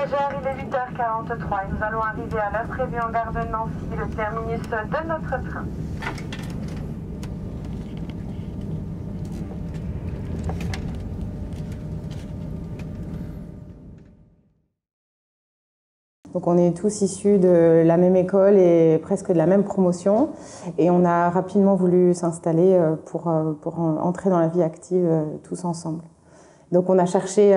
légère, il est 8h43 et nous allons arriver à l'heure prévue en gare de Nancy, le terminus de notre train. Donc on est tous issus de la même école et presque de la même promotion et on a rapidement voulu s'installer pour entrer dans la vie active tous ensemble. Donc on a cherché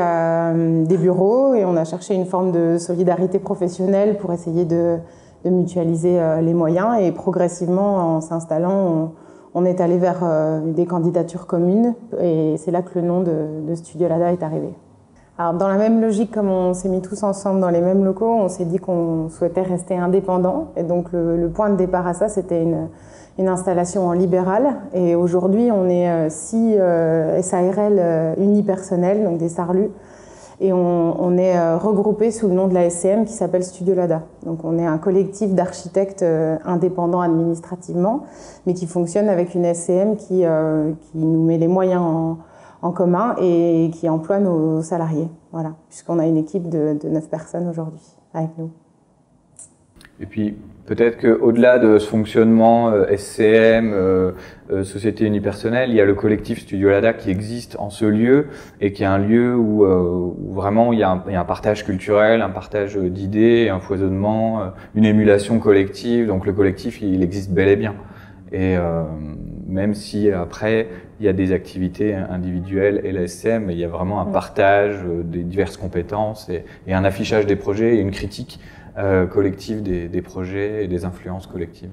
des bureaux et on a cherché une forme de solidarité professionnelle pour essayer de mutualiser les moyens et progressivement en s'installant on est allé vers des candidatures communes et c'est là que le nom de Studio Lada est arrivé. Alors, dans la même logique, comme on s'est mis tous ensemble dans les mêmes locaux, on s'est dit qu'on souhaitait rester indépendant. Et donc, le point de départ à ça, c'était une installation en libéral. Et aujourd'hui, on est 6 SARL unipersonnels, donc des SARLU. Et on est regroupés sous le nom de la SCM qui s'appelle Studio Lada. Donc, on est un collectif d'architectes indépendants administrativement, mais qui fonctionne avec une SCM qui nous met les moyens en commun et qui emploie nos salariés, voilà, puisqu'on a une équipe de 9 personnes aujourd'hui avec nous. Et puis peut-être qu'au-delà de ce fonctionnement SCM, société unipersonnelle, il y a le collectif Studio Lada qui existe en ce lieu et qui est un lieu où vraiment il y a un partage culturel, un partage d'idées, un foisonnement, une émulation collective. Donc le collectif, il existe bel et bien. Et même si après il y a des activités individuelles et la SCM, il y a vraiment un partage des diverses compétences et un affichage des projets et une critique collective des projets et des influences collectives.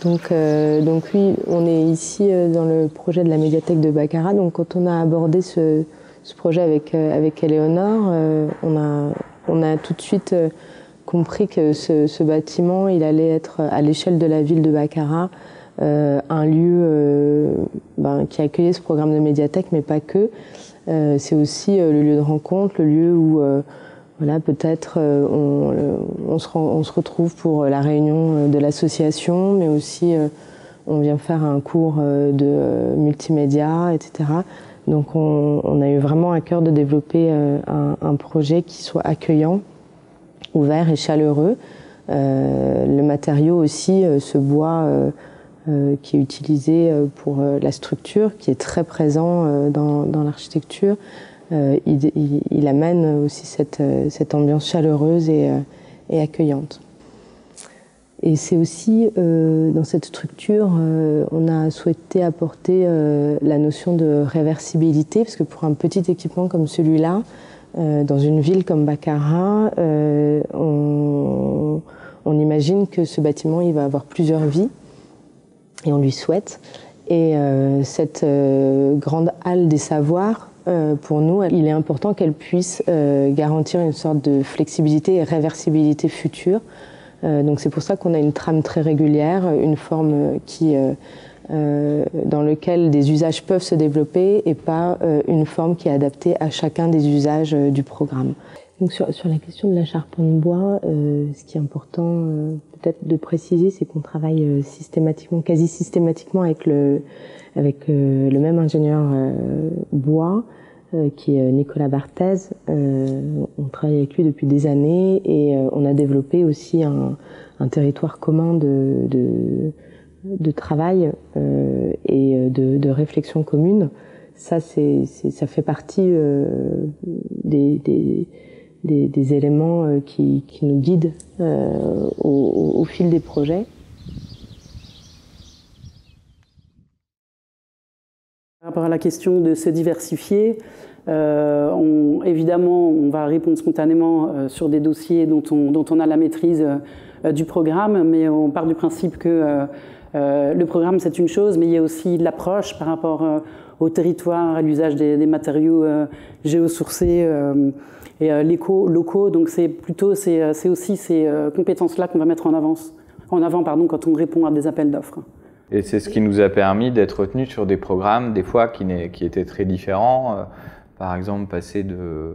Donc oui, on est ici dans le projet de la médiathèque de Baccarat. Donc quand on a abordé ce projet avec Éléonore, on a tout de suite compris que ce bâtiment, il allait être à l'échelle de la ville de Baccarat un lieu qui accueillait ce programme de médiathèque, mais pas que. C'est aussi le lieu de rencontre, le lieu où voilà, peut-être on se retrouve pour la réunion de l'association, mais aussi on vient faire un cours de multimédia, etc. Donc on a eu vraiment à cœur de développer un projet qui soit accueillant, ouvert et chaleureux. Le matériau aussi, ce bois qui est utilisé pour la structure, qui est très présent dans l'architecture, il amène aussi cette ambiance chaleureuse et accueillante. Et c'est aussi, dans cette structure, on a souhaité apporter la notion de réversibilité, parce que pour un petit équipement comme celui-là, dans une ville comme Baccarat, on imagine que ce bâtiment il va avoir plusieurs vies, et on lui souhaite. Et cette grande halle des savoirs, pour nous, il est important qu'elle puisse garantir une sorte de flexibilité et réversibilité future. Donc c'est pour ça qu'on a une trame très régulière, une forme dans laquelle des usages peuvent se développer et pas une forme qui est adaptée à chacun des usages du programme. Donc sur la question de la charpente bois, ce qui est important peut-être de préciser, c'est qu'on travaille systématiquement, quasi systématiquement avec le même ingénieur bois, qui est Nicolas Barthez. On travaille avec lui depuis des années et on a développé aussi un territoire commun de travail et de réflexion commune. Ça fait partie des éléments qui nous guident au fil des projets. Par rapport à la question de se diversifier, évidemment, on va répondre spontanément sur des dossiers dont on a la maîtrise du programme, mais on part du principe que le programme, c'est une chose, mais il y a aussi l'approche par rapport au territoire, à l'usage des matériaux géosourcés et locaux. Donc c'est aussi ces compétences-là qu'on va mettre en avant quand on répond à des appels d'offres. Et c'est ce qui nous a permis d'être retenus sur des programmes, des fois qui étaient très différents. Par exemple, passer de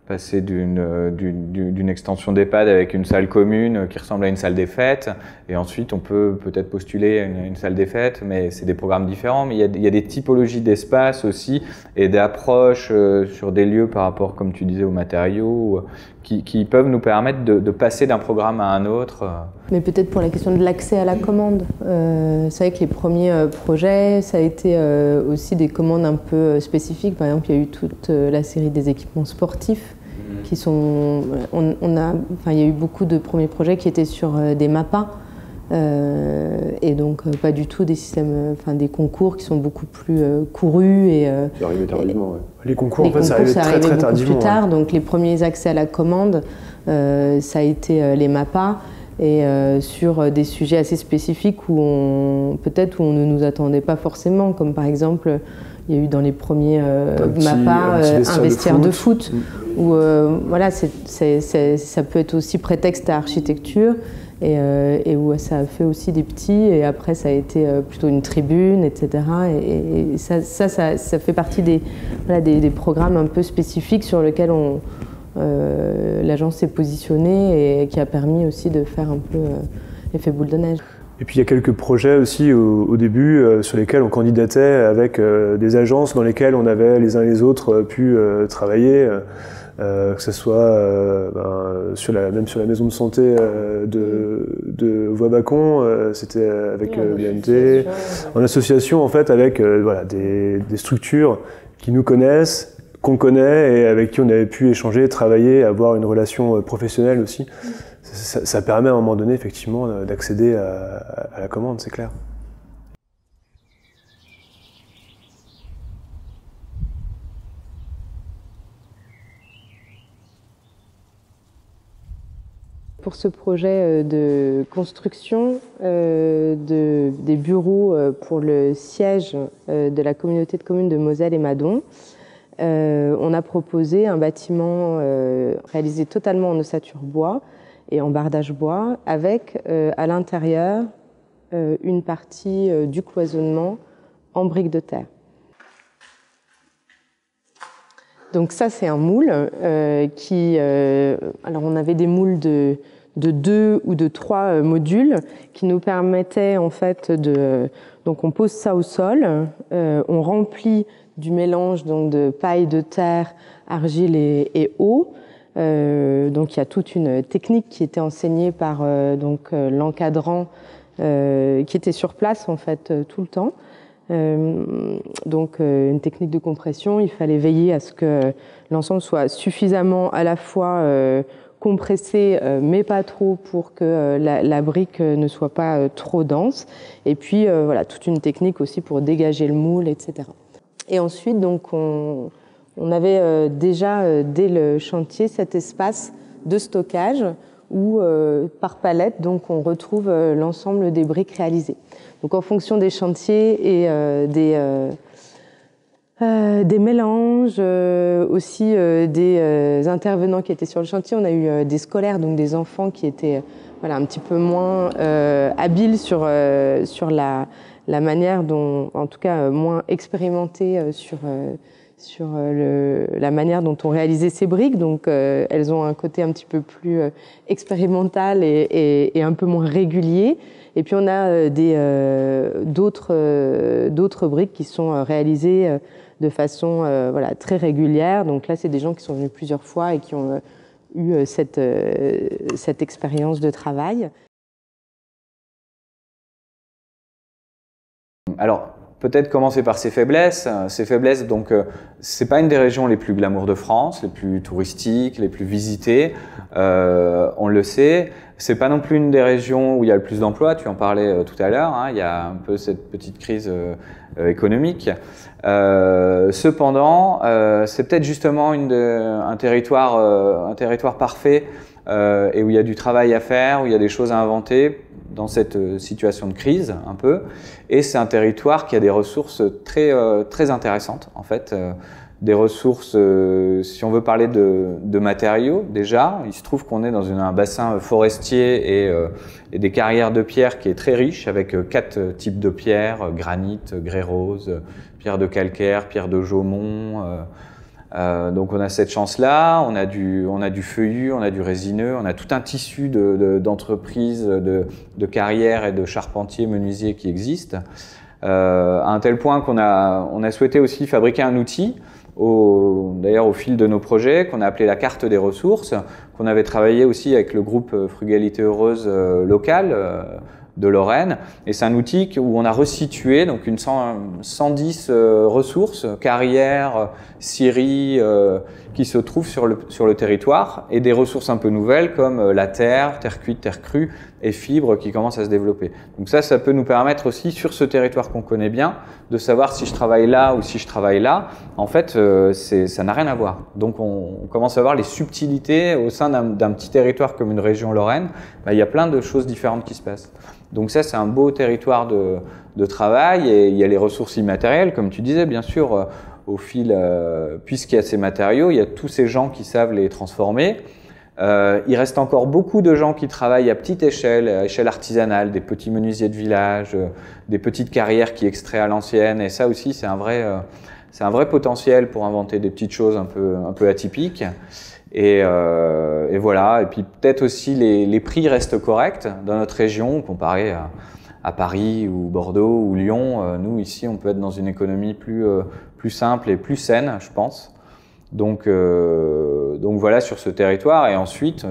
passer d'une extension d'EHPAD avec une salle commune qui ressemble à une salle des fêtes, et ensuite on peut peut-être postuler une salle des fêtes, mais c'est des programmes différents. Mais il y a des typologies d'espace aussi et d'approches sur des lieux par rapport, comme tu disais, aux matériaux, qui peuvent nous permettre de passer d'un programme à un autre. Mais peut-être pour la question de l'accès à la commande. C'est vrai que les premiers projets, ça a été aussi des commandes un peu spécifiques. Par exemple, il y a eu toute la série des équipements sportifs qui sont... il y a eu beaucoup de premiers projets qui étaient sur des MAPA. Et donc pas du tout des systèmes, des concours qui sont beaucoup plus courus et c'est arrivé tardivement. Les concours, en fait, ça arrivait très tardivement. Plus tard, donc les premiers accès à la commande, ça a été les MAPA et sur des sujets assez spécifiques où on ne nous attendait pas forcément, comme par exemple il y a eu dans les premiers MAPA un vestiaire de foot où voilà, ça peut être aussi prétexte à architecture. Et où ça a fait aussi des petits, et après ça a été plutôt une tribune, etc. Et ça fait partie des programmes un peu spécifiques sur lesquels l'agence s'est positionnée et qui a permis aussi de faire un peu effet boule de neige. Et puis il y a quelques projets aussi au début sur lesquels on candidatait avec des agences dans lesquelles on avait les uns et les autres pu travailler. Que ce soit même sur la maison de santé de Voie-Bacon, c'était avec BNT, en association en fait avec des structures qui nous connaissent, qu'on connaît et avec qui on avait pu échanger, travailler, avoir une relation professionnelle aussi. Ça permet à un moment donné effectivement d'accéder à la commande, c'est clair. Pour ce projet de construction des bureaux pour le siège de la communauté de communes de Moselle et Madon, on a proposé un bâtiment réalisé totalement en ossature bois et en bardage bois, avec à l'intérieur une partie du cloisonnement en briques de terre. Donc ça, c'est un moule alors on avait des moules de 2 ou de 3 modules qui nous permettaient en fait donc on pose ça au sol, on remplit du mélange donc de paille de terre, argile et eau. Donc il y a toute une technique qui était enseignée par l'encadrant qui était sur place en fait tout le temps. Donc une technique de compression, il fallait veiller à ce que l'ensemble soit suffisamment à la fois compressé mais pas trop pour que la brique ne soit pas trop dense, et puis voilà, toute une technique aussi pour dégager le moule, etc. Et ensuite donc on avait déjà dès le chantier cet espace de stockage où par palette donc on retrouve l'ensemble des briques réalisées. Donc en fonction des chantiers et des mélanges, aussi des intervenants qui étaient sur le chantier. On a eu des scolaires, donc des enfants qui étaient un petit peu moins habiles sur la manière dont, en tout cas moins expérimentés sur la manière dont on réalisait ces briques. Donc elles ont un côté un petit peu plus expérimental et un peu moins régulier. Et puis on a d'autres briques qui sont réalisées de façon très régulière. Donc là, c'est des gens qui sont venus plusieurs fois et qui ont eu cette expérience de travail. Alors, peut-être commencer par ses faiblesses. Ses faiblesses, donc, c'est pas une des régions les plus glamour de France, les plus touristiques, les plus visitées. On le sait. C'est pas non plus une des régions où il y a le plus d'emplois. Tu en parlais tout à l'heure. Hein, il y a un peu cette petite crise économique. Cependant, c'est peut-être justement un territoire parfait et où il y a du travail à faire, où il y a des choses à inventer dans cette situation de crise un peu. Et c'est un territoire qui a des ressources très intéressantes en fait. Des ressources, si on veut parler de matériaux déjà, il se trouve qu'on est dans un bassin forestier et des carrières de pierre qui est très riche avec 4 types de pierres, granit, grès rose, pierre de calcaire, pierre de Jaumont, Donc on a cette chance-là, on a du feuillu, on a du résineux, on a tout un tissu d'entreprises, de carrières et de charpentiers, menuisiers qui existent. À un tel point qu'on a souhaité aussi fabriquer un outil, d'ailleurs au fil de nos projets, qu'on a appelé la carte des ressources, qu'on avait travaillé aussi avec le groupe Frugalité Heureuse local de Lorraine. Et c'est un outil où on a resitué donc 110 ressources, carrières, scieries qui se trouvent sur le territoire, et des ressources un peu nouvelles comme la terre cuite, terre crue et fibres qui commencent à se développer. Donc ça peut nous permettre aussi, sur ce territoire qu'on connaît bien, de savoir si je travaille là ou si je travaille là. En fait, ça n'a rien à voir. Donc on commence à voir les subtilités au sein d'un petit territoire comme une région Lorraine. Il y a plein de choses différentes qui se passent. Donc ça, c'est un beau territoire de travail, et il y a les ressources immatérielles, comme tu disais, bien sûr, au fil, puisqu'il y a ces matériaux, il y a tous ces gens qui savent les transformer. Il reste encore beaucoup de gens qui travaillent à petite échelle, à échelle artisanale, des petits menuisiers de village, des petites carrières qui extraient à l'ancienne, et ça aussi, c'est un vrai potentiel pour inventer des petites choses un peu atypiques. Et voilà. Et puis peut-être aussi les prix restent corrects dans notre région comparé à Paris ou Bordeaux ou Lyon. Nous ici, on peut être dans une économie plus simple et plus saine, je pense. Donc voilà sur ce territoire. Et ensuite,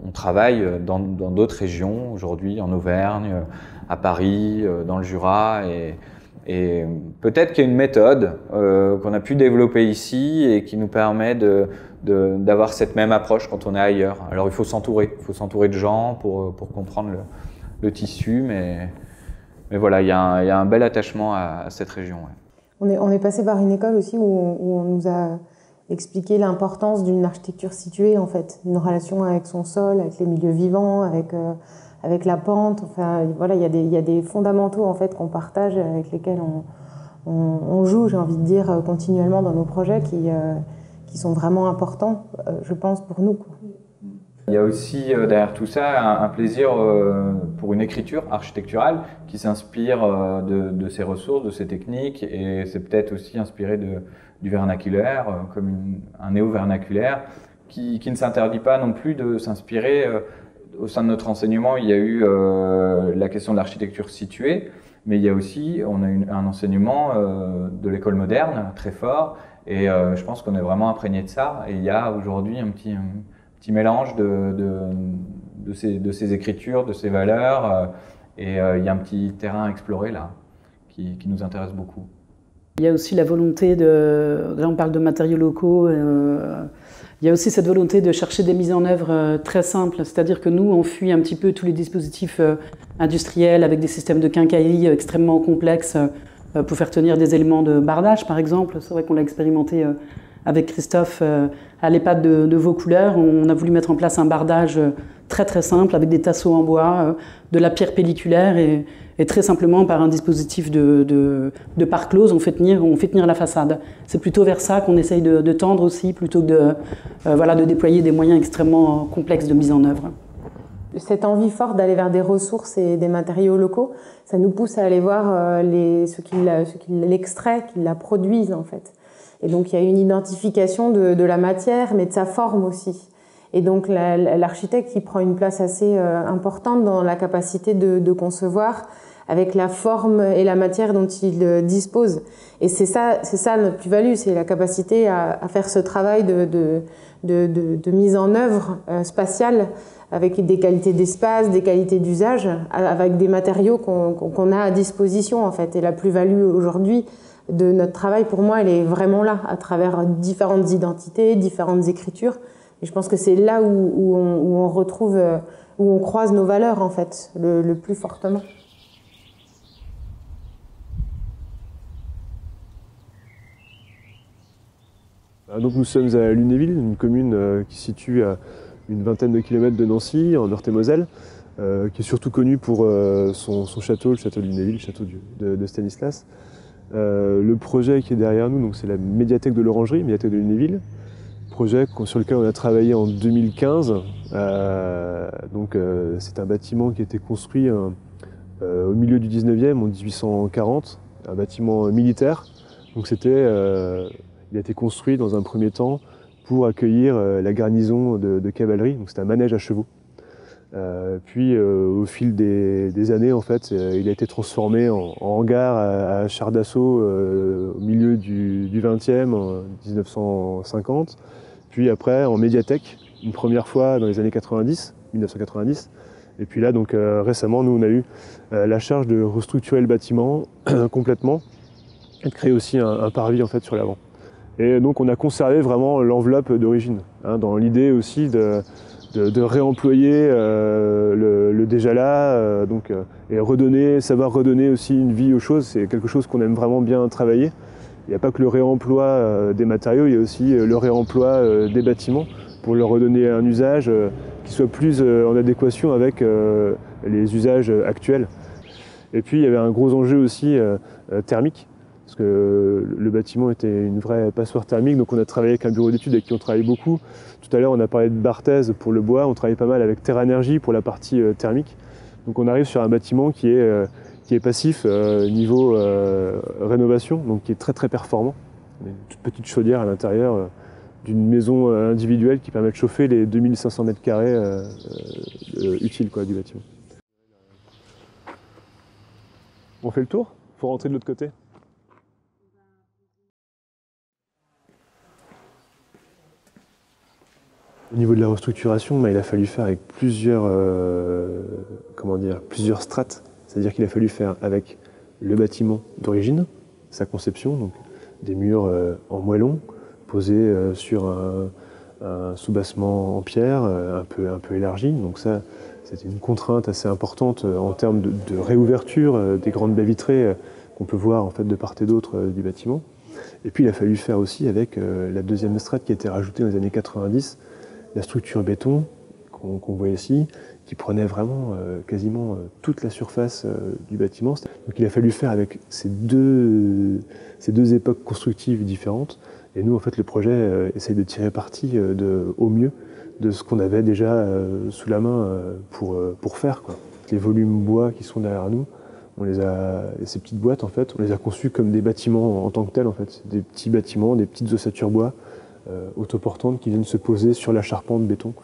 on travaille dans d'autres régions aujourd'hui, en Auvergne, à Paris, dans le Jura. Et peut-être qu'il y a une méthode qu'on a pu développer ici et qui nous permet d'avoir cette même approche quand on est ailleurs. Alors il faut s'entourer de gens pour comprendre le tissu, mais voilà, il y a un bel attachement à cette région. Ouais. On est passé par une école aussi où on nous a expliqué l'importance d'une architecture située, en fait, une relation avec son sol, avec les milieux vivants, avec la pente. Enfin, voilà, il y a des fondamentaux en fait qu'on partage, avec lesquels on joue, j'ai envie de dire, continuellement dans nos projets, qui sont vraiment importants, je pense, pour nous, quoi. Il y a aussi derrière tout ça un plaisir pour une écriture architecturale qui s'inspire de ces ressources, de ces techniques, et c'est peut-être aussi inspiré du vernaculaire, comme un néo-vernaculaire qui ne s'interdit pas non plus de s'inspirer. Au sein de notre enseignement, il y a eu la question de l'architecture située, mais il y a aussi, on a un enseignement de l'école moderne très fort, et je pense qu'on est vraiment imprégné de ça. Et il y a aujourd'hui un petit mélange de ces écritures, de ces valeurs, et il y a un petit terrain à explorer là, qui nous intéresse beaucoup. Il y a aussi la volonté là on parle de matériaux locaux, il y a aussi cette volonté de chercher des mises en œuvre très simples, c'est-à-dire que nous, on fuit un petit peu tous les dispositifs industriels avec des systèmes de quincaillerie extrêmement complexes pour faire tenir des éléments de bardage, par exemple. C'est vrai qu'on l'a expérimenté avec Christophe à l'EHPAD de Vaucouleurs. On a voulu mettre en place un bardage très très simple avec des tasseaux en bois, de la pierre pelliculaire et très simplement par un dispositif de part close, on fait tenir la façade. C'est plutôt vers ça qu'on essaye de tendre aussi, plutôt que de déployer des moyens extrêmement complexes de mise en œuvre. Cette envie forte d'aller vers des ressources et des matériaux locaux, ça nous pousse à aller voir ceux qui l'extraient, qui la produisent en fait. Et donc il y a une identification de la matière, mais de sa forme aussi. Et donc l'architecte qui prend une place assez importante dans la capacité de concevoir avec la forme et la matière dont il dispose. Et c'est ça notre plus-value, c'est la capacité à faire ce travail de mise en œuvre spatiale avec des qualités d'espace, des qualités d'usage, avec des matériaux qu'on a à disposition en fait. Et la plus-value aujourd'hui de notre travail, pour moi, elle est vraiment là, à travers différentes identités, différentes écritures. Et je pense que c'est là où on retrouve, où on croise nos valeurs en fait, le plus fortement. Donc nous sommes à Lunéville, une commune qui se situe à une vingtaine de kilomètres de Nancy, en Meurthe-et-Moselle, qui est surtout connue pour son château, le château de Lunéville, le château de Stanislas. Le projet qui est derrière nous, c'est la médiathèque de l'Orangerie, médiathèque de Lunéville, projet sur lequel on a travaillé en 2015. C'est un bâtiment qui a été construit au milieu du 19e, en 1840, un bâtiment militaire. Donc c'était il a été construit dans un premier temps pour accueillir la garnison de cavalerie, donc c'était un manège à chevaux. Puis au fil des années, en fait, il a été transformé en hangar à chars d'assaut au milieu du XXe, en 1950. Puis après en médiathèque, une première fois dans les années 1990. Et puis là, donc récemment, nous on a eu la charge de restructurer le bâtiment complètement et de créer aussi un parvis en fait sur l'avant. Et donc on a conservé vraiment l'enveloppe d'origine, hein, dans l'idée aussi de réemployer le déjà là, et savoir redonner aussi une vie aux choses. C'est quelque chose qu'on aime vraiment bien travailler. Il n'y a pas que le réemploi des matériaux, il y a aussi le réemploi des bâtiments pour leur redonner un usage qui soit plus en adéquation avec les usages actuels. Et puis il y avait un gros enjeu aussi thermique, parce que le bâtiment était une vraie passoire thermique, donc on a travaillé avec un bureau d'études avec qui on travaille beaucoup. Tout à l'heure on a parlé de Barthez pour le bois, on travaille pas mal avec Terra Energy pour la partie thermique. Donc on arrive sur un bâtiment qui est passif niveau rénovation, donc qui est très très performant. On a une toute petite chaudière à l'intérieur d'une maison individuelle qui permet de chauffer les 2500 m² utiles du bâtiment. On fait le tour? Faut rentrer de l'autre côté. Au niveau de la restructuration, il a fallu faire avec plusieurs strates. C'est-à-dire qu'il a fallu faire avec le bâtiment d'origine, sa conception, donc des murs en moellon, posés sur un soubassement en pierre un peu élargi. Donc ça, c'était une contrainte assez importante en termes de réouverture des grandes baies vitrées qu'on peut voir en fait de part et d'autre du bâtiment. Et puis il a fallu faire aussi avec la deuxième strate qui a été rajoutée dans les années 90, la structure béton qu'on voit ici, qui prenait vraiment quasiment toute la surface du bâtiment. Donc il a fallu faire avec ces deux époques constructives différentes. Et nous, en fait, le projet essaye de tirer parti au mieux de ce qu'on avait déjà sous la main pour faire, quoi. Les volumes bois qui sont derrière nous, ces petites boîtes, en fait, on les a conçues comme des bâtiments en tant que tels, en fait. Des petits bâtiments, des petites ossatures bois autoportantes qui viennent se poser sur la charpente béton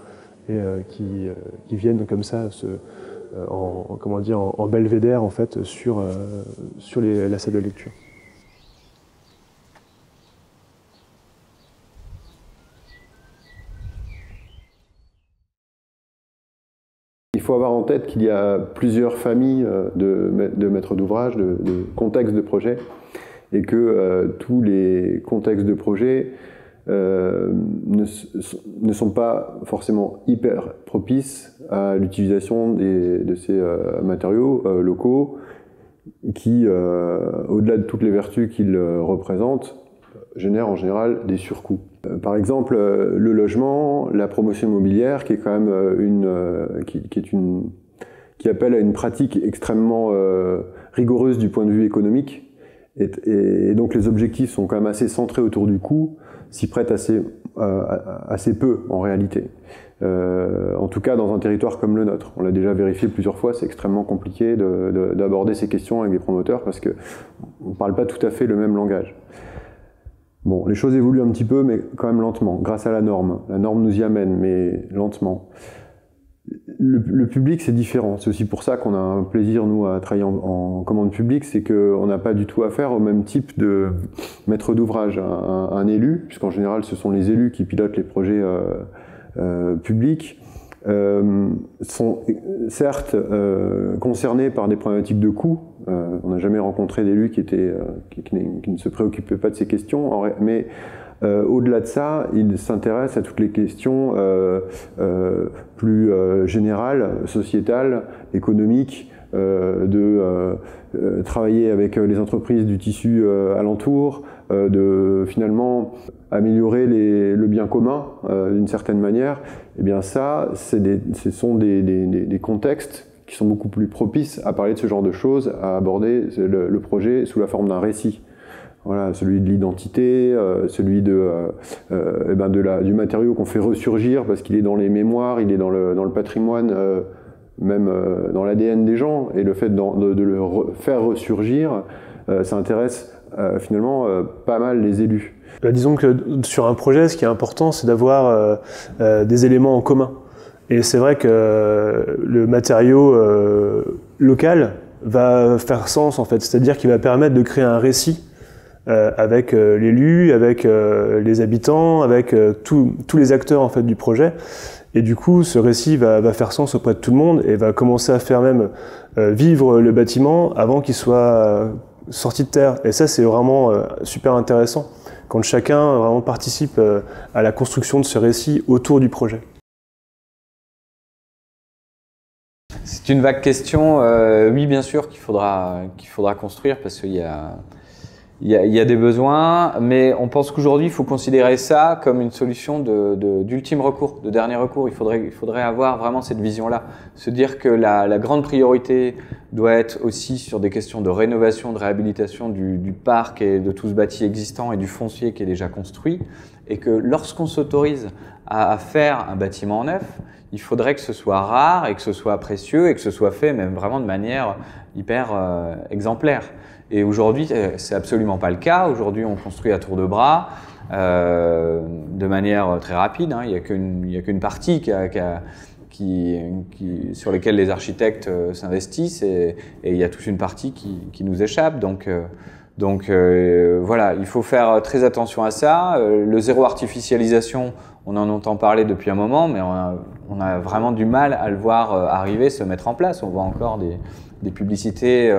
et qui viennent comme ça en belvédère, en fait, sur la salle de lecture. Il faut avoir en tête qu'il y a plusieurs familles de maîtres d'ouvrage, de contextes de projet, et que tous les contextes de projet ne sont pas forcément hyper propices à l'utilisation de ces matériaux locaux qui, au-delà de toutes les vertus qu'ils représentent, génèrent en général des surcoûts. Par exemple, le logement, la promotion immobilière, qui est quand même qui appelle à une pratique extrêmement rigoureuse du point de vue économique, et donc les objectifs sont quand même assez centrés autour du coût, s'y prêtent assez peu en réalité. En tout cas dans un territoire comme le nôtre. On l'a déjà vérifié plusieurs fois, c'est extrêmement compliqué d'aborder ces questions avec des promoteurs parce qu'on ne parle pas tout à fait le même langage. Bon, les choses évoluent un petit peu, mais quand même lentement, grâce à la norme. La norme nous y amène, mais lentement. Le public, c'est différent. C'est aussi pour ça qu'on a un plaisir, nous, à travailler en commande publique, c'est qu'on n'a pas du tout affaire au même type de maître d'ouvrage. Un élu, puisqu'en général, ce sont les élus qui pilotent les projets publics, sont certes concernés par des problématiques de coût. On n'a jamais rencontré d'élus qui ne se préoccupaient pas de ces questions, mais au-delà de ça, ils s'intéressent à toutes les questions plus générales, sociétales, économiques, de travailler avec les entreprises du tissu alentour, de finalement améliorer le bien commun d'une certaine manière. Eh bien ça, ce sont des contextes qui sont beaucoup plus propices à parler de ce genre de choses, à aborder le projet sous la forme d'un récit. Voilà, celui de l'identité, celui du matériau qu'on fait ressurgir parce qu'il est dans les mémoires, il est dans le patrimoine, même dans l'ADN des gens, et le fait de le faire ressurgir, ça intéresse finalement pas mal les élus. Disons que sur un projet, ce qui est important, c'est d'avoir des éléments en commun. Et c'est vrai que le matériau local va faire sens, en fait. C'est-à-dire qu'il va permettre de créer un récit avec l'élu, avec les habitants, avec tous les acteurs en fait, du projet. Et du coup, ce récit va faire sens auprès de tout le monde et va commencer à faire même vivre le bâtiment avant qu'il soit sorti de terre. Et ça, c'est vraiment super intéressant quand chacun vraiment participe à la construction de ce récit autour du projet. C'est une vague question. Oui, bien sûr qu'il faudra construire parce qu'il y a des besoins, mais on pense qu'aujourd'hui, il faut considérer ça comme une solution d'ultime recours, de dernier recours. Il faudrait avoir vraiment cette vision-là. Se dire que la grande priorité doit être aussi sur des questions de rénovation, de réhabilitation du parc et de tout ce bâti existant et du foncier qui est déjà construit. Et que lorsqu'on s'autorise à faire un bâtiment neuf, il faudrait que ce soit rare et que ce soit précieux et que ce soit fait même vraiment de manière hyper exemplaire. Et aujourd'hui, c'est absolument pas le cas. Aujourd'hui, on construit à tour de bras, de manière très rapide. Hein. Il y a qu'une partie sur laquelle les architectes s'investissent et il y a toute une partie qui nous échappe. Donc voilà, il faut faire très attention à ça. Le zéro artificialisation, on en entend parler depuis un moment, mais on a vraiment du mal à le voir arriver, se mettre en place. On voit encore des publicités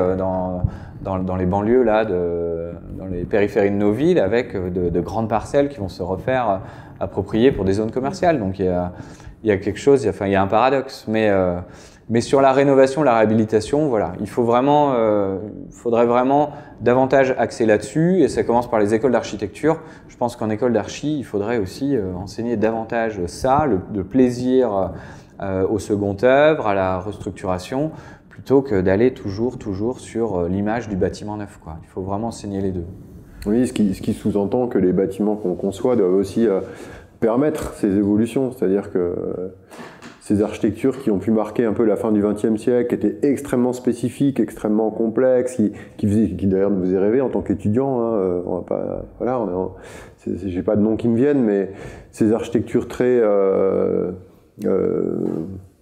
dans les banlieues, là, dans les périphéries de nos villes, avec de grandes parcelles qui vont se refaire appropriées pour des zones commerciales. Donc il y a quelque chose, il y a un paradoxe. Mais sur la rénovation, la réhabilitation, voilà, faudrait vraiment davantage axer là-dessus, et ça commence par les écoles d'architecture. Je pense qu'en école d'archi, il faudrait aussi enseigner davantage ça, le plaisir au second œuvre, à la restructuration, plutôt que d'aller toujours sur l'image du bâtiment neuf, quoi. Il faut vraiment enseigner les deux. Oui, ce qui sous-entend que les bâtiments qu'on conçoit doivent aussi permettre ces évolutions, c'est-à-dire que ces architectures qui ont pu marquer un peu la fin du XXe siècle, qui étaient extrêmement spécifiques, extrêmement complexes, qui d'ailleurs nous faisaient rêver en tant qu'étudiants. Hein, on va pas, voilà, j'ai pas de noms qui me viennent, mais ces architectures très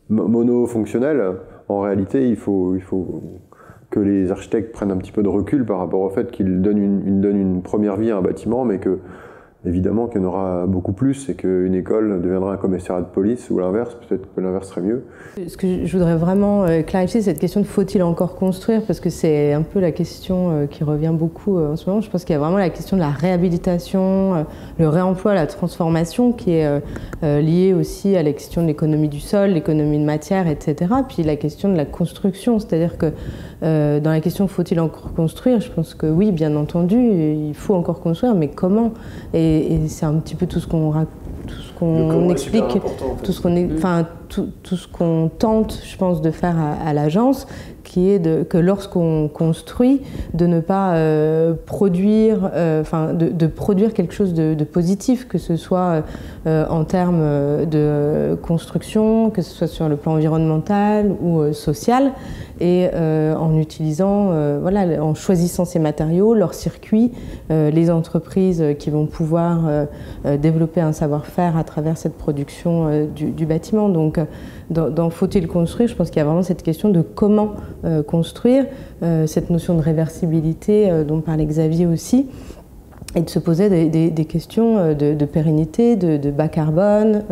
monofonctionnelles, en réalité, il faut que les architectes prennent un petit peu de recul par rapport au fait qu'ils donnent une première vie à un bâtiment, mais que évidemment qu'il y en aura beaucoup plus et qu'une école deviendra un commissariat de police ou l'inverse, peut-être que l'inverse serait mieux. Ce que je voudrais vraiment clarifier, c'est cette question de faut-il encore construire, parce que c'est un peu la question qui revient beaucoup en ce moment. Je pense qu'il y a vraiment la question de la réhabilitation, le réemploi, la transformation qui est liée aussi à la question de l'économie du sol, l'économie de matière, etc. Puis la question de la construction, c'est-à-dire que dans la question faut-il encore construire, je pense que oui, bien entendu, il faut encore construire, mais comment ? Et c'est un petit peu tout ce qu'on explique, tout ce qu'on tente, je pense, de faire à l'agence, qui est que lorsqu'on construit, de ne pas produire, de produire quelque chose de positif, que ce soit en termes de construction, que ce soit sur le plan environnemental ou social, et en utilisant, en choisissant ces matériaux, leurs circuits, les entreprises qui vont pouvoir développer un savoir-faire à travers cette production du bâtiment. Donc, dans Faut-il construire, je pense qu'il y a vraiment cette question de comment construire, cette notion de réversibilité dont parlait Xavier aussi, et de se poser des questions de pérennité, de bas carbone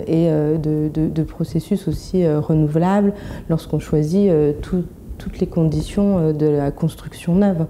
et de processus aussi renouvelables lorsqu'on choisit toutes les conditions de la construction neuve.